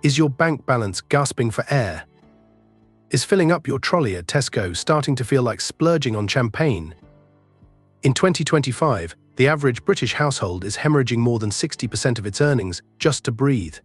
Is your bank balance gasping for air? Is filling up your trolley at Tesco starting to feel like splurging on champagne? In 2025, the average British household is hemorrhaging more than 60% of its earnings just to breathe.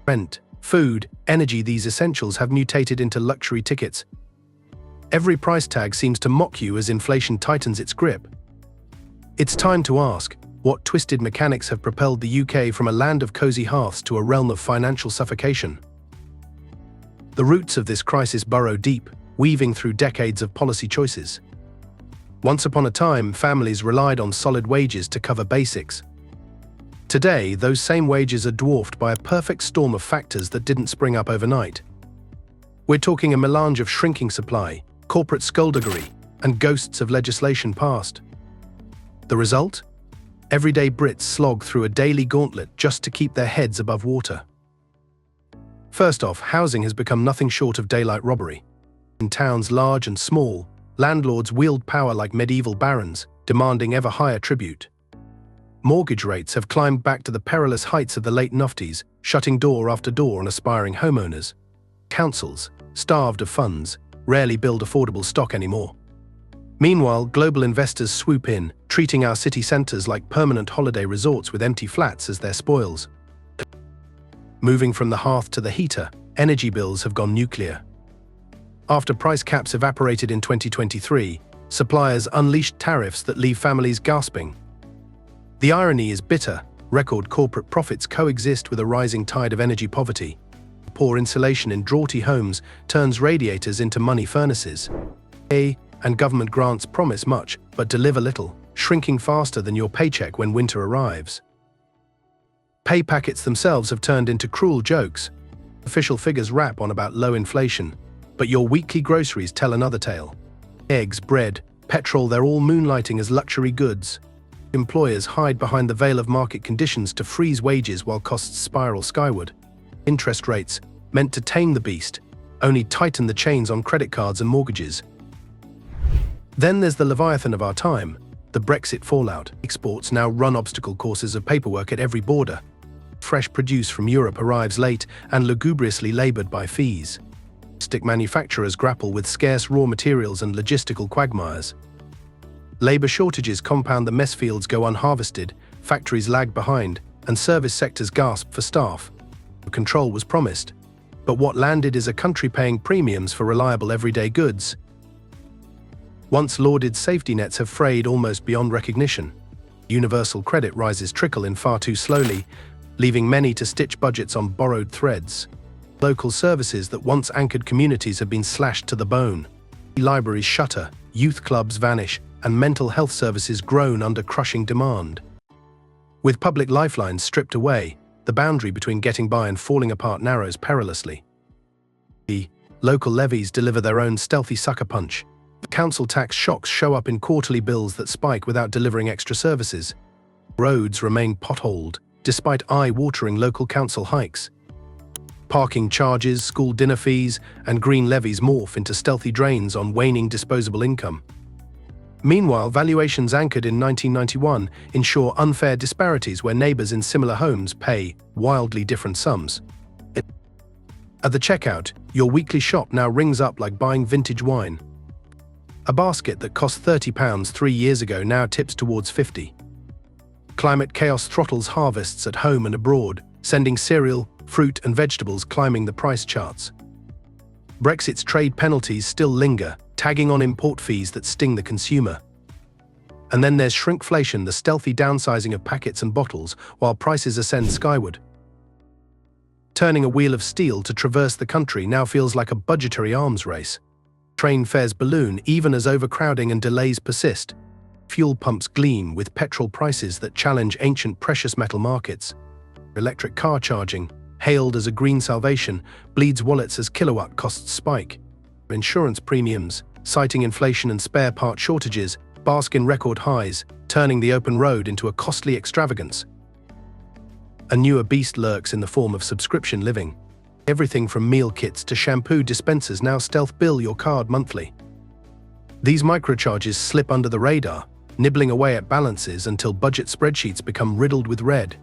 Rent, food, energy, these essentials have mutated into luxury tickets. Every price tag seems to mock you as inflation tightens its grip. It's time to ask, what twisted mechanics have propelled the UK from a land of cozy hearths to a realm of financial suffocation? The roots of this crisis burrow deep, weaving through decades of policy choices. Once upon a time, families relied on solid wages to cover basics. Today, those same wages are dwarfed by a perfect storm of factors that didn't spring up overnight. We're talking a melange of shrinking supply, corporate skullduggery, and ghosts of legislation passed. The result? Everyday Brits slog through a daily gauntlet just to keep their heads above water. First off, housing has become nothing short of daylight robbery. In towns large and small, landlords wield power like medieval barons, demanding ever higher tribute. Mortgage rates have climbed back to the perilous heights of the late noughties, shutting door after door on aspiring homeowners. Councils, starved of funds, rarely build affordable stock anymore. Meanwhile, global investors swoop in, treating our city centres like permanent holiday resorts with empty flats as their spoils. Moving from the hearth to the heater, energy bills have gone nuclear. After price caps evaporated in 2023, suppliers unleashed tariffs that leave families gasping. The irony is bitter. Record corporate profits coexist with a rising tide of energy poverty. Poor insulation in draughty homes turns radiators into money furnaces. And government grants promise much, but deliver little, shrinking faster than your paycheck when winter arrives. Pay packets themselves have turned into cruel jokes. Official figures rap on about low inflation, but your weekly groceries tell another tale. Eggs, bread, petrol, they're all moonlighting as luxury goods. Employers hide behind the veil of market conditions to freeze wages while costs spiral skyward. Interest rates, meant to tame the beast, only tighten the chains on credit cards and mortgages. Then there's the leviathan of our time, the Brexit fallout. Exports now run obstacle courses of paperwork at every border. Fresh produce from Europe arrives late and lugubriously laboured by fees. Stick manufacturers grapple with scarce raw materials and logistical quagmires. Labour shortages compound the mess, fields go unharvested, factories lag behind, and service sectors gasp for staff. Control was promised, but what landed is a country paying premiums for reliable everyday goods. Once lauded safety nets have frayed almost beyond recognition. Universal credit rises trickle in far too slowly, leaving many to stitch budgets on borrowed threads. Local services that once anchored communities have been slashed to the bone. Libraries shutter, youth clubs vanish, and mental health services groan under crushing demand. With public lifelines stripped away, the boundary between getting by and falling apart narrows perilously. The local levies deliver their own stealthy sucker punch. Council tax shocks show up in quarterly bills that spike without delivering extra services. Roads remain potholed, despite eye-watering local council hikes. Parking charges, school dinner fees, and green levies morph into stealthy drains on waning disposable income. Meanwhile, valuations anchored in 1991 ensure unfair disparities where neighbours in similar homes pay wildly different sums. At the checkout, your weekly shop now rings up like buying vintage wine. A basket that cost £30 3 years ago now tips towards 50. Climate chaos throttles harvests at home and abroad, sending cereal, fruit and vegetables climbing the price charts. Brexit's trade penalties still linger, tagging on import fees that sting the consumer. And then there's shrinkflation, the stealthy downsizing of packets and bottles while prices ascend skyward. Turning a wheel of steel to traverse the country now feels like a budgetary arms race. Train fares balloon even as overcrowding and delays persist. Fuel pumps gleam with petrol prices that challenge ancient precious metal markets. Electric car charging, hailed as a green salvation, bleeds wallets as kilowatt costs spike. Insurance premiums, citing inflation and spare part shortages, bask in record highs, turning the open road into a costly extravagance. A newer beast lurks in the form of subscription living. Everything from meal kits to shampoo dispensers now stealth bill your card monthly. These microcharges slip under the radar, nibbling away at balances until budget spreadsheets become riddled with red.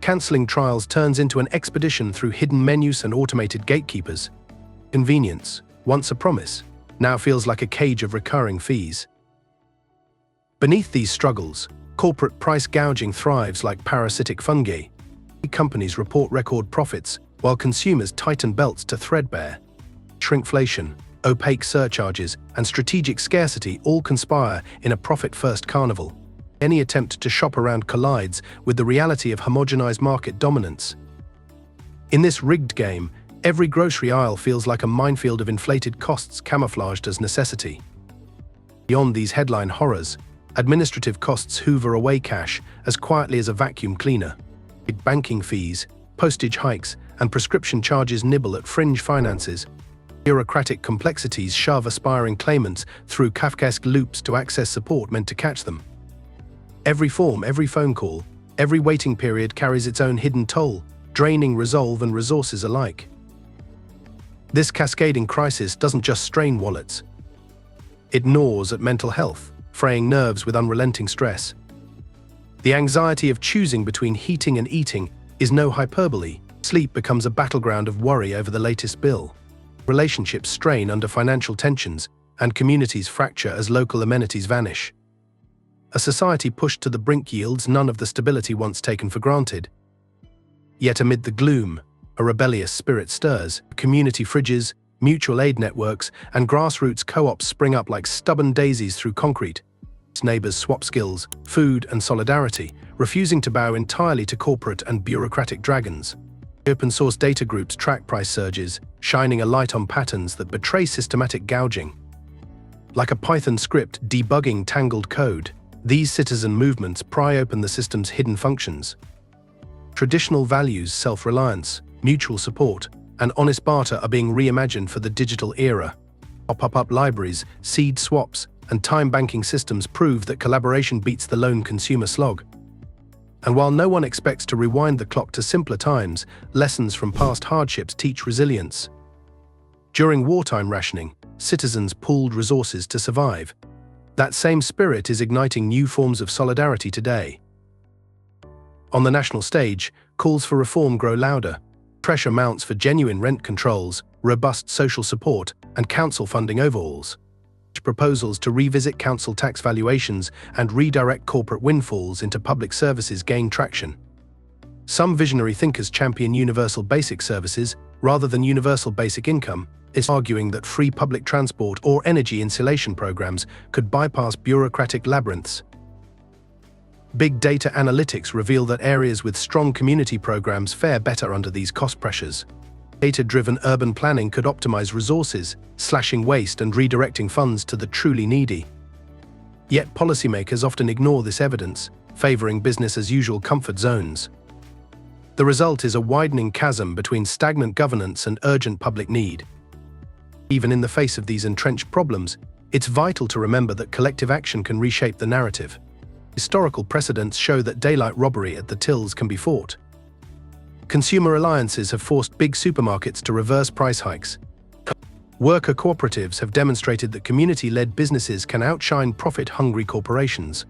Cancelling trials turns into an expedition through hidden menus and automated gatekeepers. Convenience, once a promise, now feels like a cage of recurring fees. Beneath these struggles, corporate price gouging thrives like parasitic fungi. Companies report record profits, while consumers tighten belts to threadbare. Shrinkflation, opaque surcharges, and strategic scarcity all conspire in a profit-first carnival. Any attempt to shop around collides with the reality of homogenized market dominance. In this rigged game, every grocery aisle feels like a minefield of inflated costs camouflaged as necessity. Beyond these headline horrors, administrative costs hoover away cash as quietly as a vacuum cleaner. Banking fees, postage hikes, and prescription charges nibble at fringe finances. Bureaucratic complexities shove aspiring claimants through Kafkaesque loops to access support meant to catch them. Every form, every phone call, every waiting period carries its own hidden toll, draining resolve and resources alike. This cascading crisis doesn't just strain wallets. It gnaws at mental health, fraying nerves with unrelenting stress. The anxiety of choosing between heating and eating is no hyperbole. Sleep becomes a battleground of worry over the latest bill. Relationships strain under financial tensions, and communities fracture as local amenities vanish. A society pushed to the brink yields none of the stability once taken for granted. Yet amid the gloom, a rebellious spirit stirs. Community fridges, mutual aid networks, and grassroots co-ops spring up like stubborn daisies through concrete. Neighbors swap skills, food, and solidarity, refusing to bow entirely to corporate and bureaucratic dragons. Open-source data groups track price surges, shining a light on patterns that betray systematic gouging. Like a Python script debugging tangled code, these citizen movements pry open the system's hidden functions. Traditional values, self-reliance, mutual support, and honest barter are being reimagined for the digital era. Pop-up libraries, seed swaps, and time banking systems prove that collaboration beats the lone consumer slog. And while no one expects to rewind the clock to simpler times, lessons from past hardships teach resilience. During wartime rationing, citizens pooled resources to survive. That same spirit is igniting new forms of solidarity today. On the national stage, calls for reform grow louder. Pressure mounts for genuine rent controls, robust social support, and council funding overhauls. Proposals to revisit council tax valuations and redirect corporate windfalls into public services gain traction. Some visionary thinkers champion universal basic services rather than universal basic income, arguing that free public transport or energy insulation programs could bypass bureaucratic labyrinths. Big data analytics reveal that areas with strong community programs fare better under these cost pressures. Data-driven urban planning could optimize resources, slashing waste and redirecting funds to the truly needy. Yet policymakers often ignore this evidence, favoring business-as-usual comfort zones. The result is a widening chasm between stagnant governance and urgent public need. Even in the face of these entrenched problems, it's vital to remember that collective action can reshape the narrative. Historical precedents show that daylight robbery at the tills can be fought. Consumer alliances have forced big supermarkets to reverse price hikes. Worker cooperatives have demonstrated that community-led businesses can outshine profit-hungry corporations.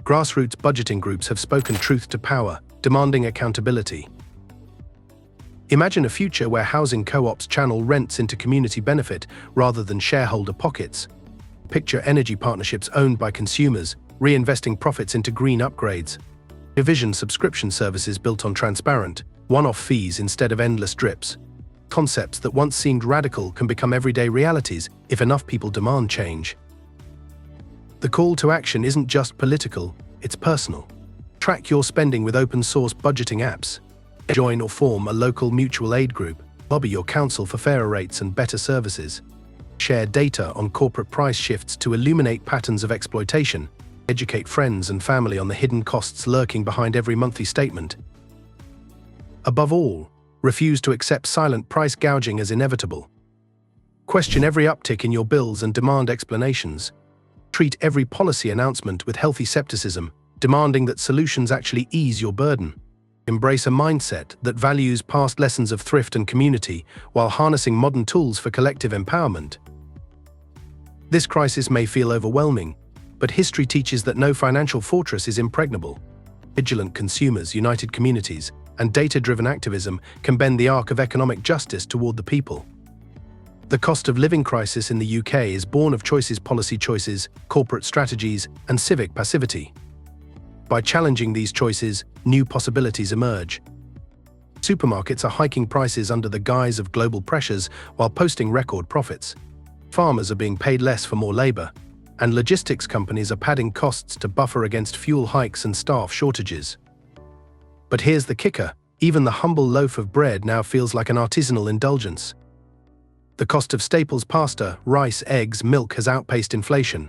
Grassroots budgeting groups have spoken truth to power, demanding accountability. Imagine a future where housing co-ops channel rents into community benefit rather than shareholder pockets. Picture energy partnerships owned by consumers, reinvesting profits into green upgrades. Envision subscription services built on transparent, one-off fees instead of endless drips. Concepts that once seemed radical can become everyday realities if enough people demand change. The call to action isn't just political, it's personal. Track your spending with open-source budgeting apps. Join or form a local mutual aid group. Lobby your council for fairer rates and better services. Share data on corporate price shifts to illuminate patterns of exploitation. Educate friends and family on the hidden costs lurking behind every monthly statement. Above all, refuse to accept silent price gouging as inevitable. Question every uptick in your bills and demand explanations. Treat every policy announcement with healthy skepticism, demanding that solutions actually ease your burden. Embrace a mindset that values past lessons of thrift and community while harnessing modern tools for collective empowerment. This crisis may feel overwhelming, but history teaches that no financial fortress is impregnable. Vigilant consumers, united communities, and data-driven activism can bend the arc of economic justice toward the people. The cost of living crisis in the UK is born of policy choices, corporate strategies, and civic passivity. By challenging these choices, new possibilities emerge. Supermarkets are hiking prices under the guise of global pressures while posting record profits. Farmers are being paid less for more labor, and logistics companies are padding costs to buffer against fuel hikes and staff shortages. But here's the kicker: even the humble loaf of bread now feels like an artisanal indulgence. The cost of staples pasta, rice, eggs, milk has outpaced inflation.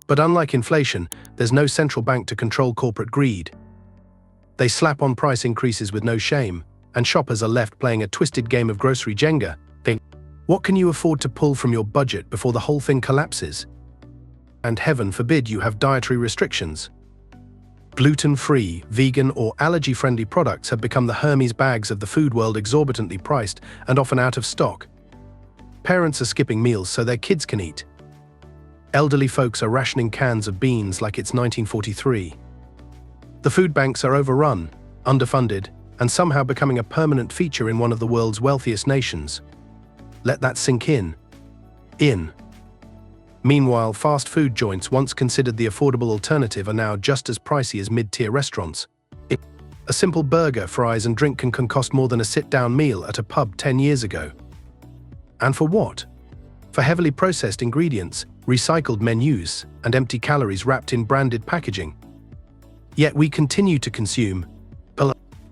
But unlike inflation, there's no central bank to control corporate greed. They slap on price increases with no shame, and shoppers are left playing a twisted game of grocery Jenga. What can you afford to pull from your budget before the whole thing collapses? And heaven forbid you have dietary restrictions. Gluten-free, vegan, or allergy-friendly products have become the Hermes bags of the food world, exorbitantly priced and often out of stock. Parents are skipping meals so their kids can eat. Elderly folks are rationing cans of beans like it's 1943. The food banks are overrun, underfunded, and somehow becoming a permanent feature in one of the world's wealthiest nations. Let that sink in. Meanwhile, fast food joints, once considered the affordable alternative, are now just as pricey as mid-tier restaurants. A simple burger, fries, and drink can cost more than a sit-down meal at a pub 10 years ago. And for what? For heavily processed ingredients, recycled menus, and empty calories wrapped in branded packaging. Yet we continue to consume,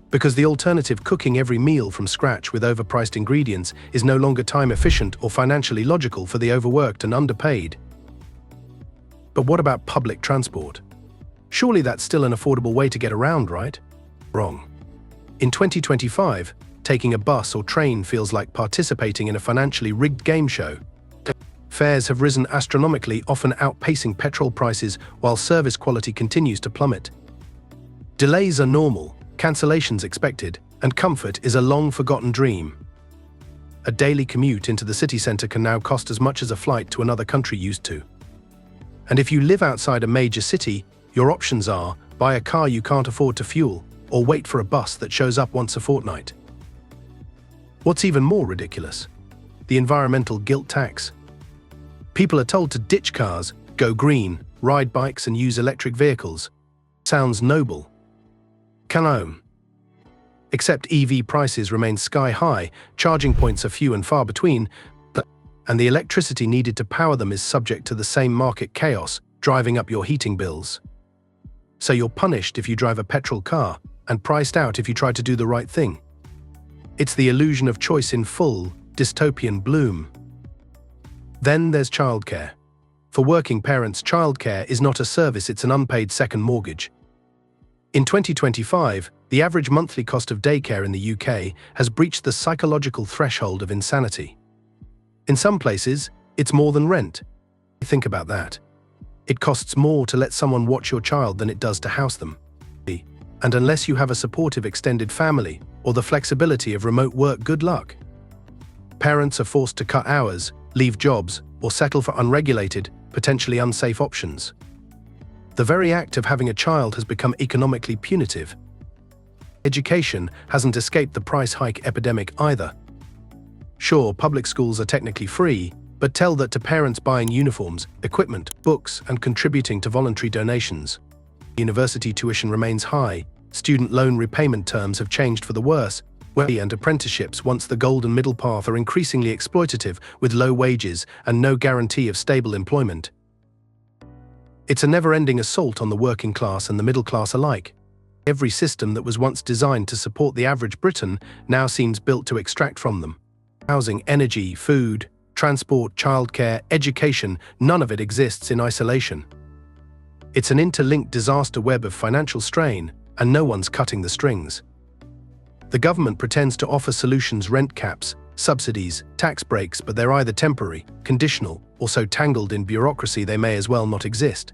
because the alternative, cooking every meal from scratch with overpriced ingredients, is no longer time-efficient or financially logical for the overworked and underpaid. But what about public transport? Surely that's still an affordable way to get around, right? Wrong. In 2025, taking a bus or train feels like participating in a financially rigged game show. Fares have risen astronomically, often outpacing petrol prices, while service quality continues to plummet. Delays are normal, cancellations expected, and comfort is a long-forgotten dream. A daily commute into the city centre can now cost as much as a flight to another country used to. And if you live outside a major city, your options are buy a car you can't afford to fuel, or wait for a bus that shows up once a fortnight. What's even more ridiculous? The environmental guilt tax. People are told to ditch cars, go green, ride bikes, and use electric vehicles. Sounds noble. Except EV prices remain sky-high, charging points are few and far between, and the electricity needed to power them is subject to the same market chaos, driving up your heating bills. So you're punished if you drive a petrol car, and priced out if you try to do the right thing. It's the illusion of choice in full, dystopian bloom. Then there's childcare. For working parents, childcare is not a service, it's an unpaid second mortgage. In 2025, the average monthly cost of daycare in the UK has breached the psychological threshold of insanity. In some places, it's more than rent. Think about that. It costs more to let someone watch your child than it does to house them. And unless you have a supportive extended family or the flexibility of remote work, good luck. Parents are forced to cut hours, leave jobs, or settle for unregulated, potentially unsafe options. The very act of having a child has become economically punitive. Education hasn't escaped the price hike epidemic either. Sure, public schools are technically free, but tell that to parents buying uniforms, equipment, books, and contributing to voluntary donations. University tuition remains high, student loan repayment terms have changed for the worse, and apprenticeships, once the golden middle path, are increasingly exploitative with low wages and no guarantee of stable employment. It's a never-ending assault on the working class and the middle class alike. Every system that was once designed to support the average Briton now seems built to extract from them. Housing, energy, food, transport, childcare, education, none of it exists in isolation. It's an interlinked disaster web of financial strain, and no one's cutting the strings. The government pretends to offer solutions: rent caps, subsidies, tax breaks, but they're either temporary, conditional, or so tangled in bureaucracy they may as well not exist.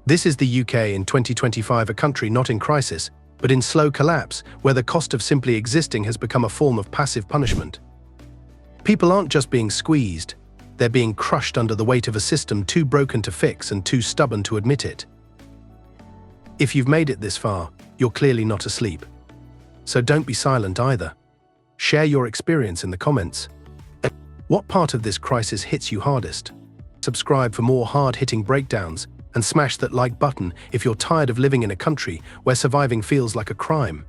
This is the UK in 2025, a country not in crisis, but in slow collapse, where the cost of simply existing has become a form of passive punishment. People aren't just being squeezed, they're being crushed under the weight of a system too broken to fix and too stubborn to admit it. If you've made it this far, you're clearly not asleep. So don't be silent either. Share your experience in the comments. What part of this crisis hits you hardest? Subscribe for more hard-hitting breakdowns and smash that like button if you're tired of living in a country where surviving feels like a crime.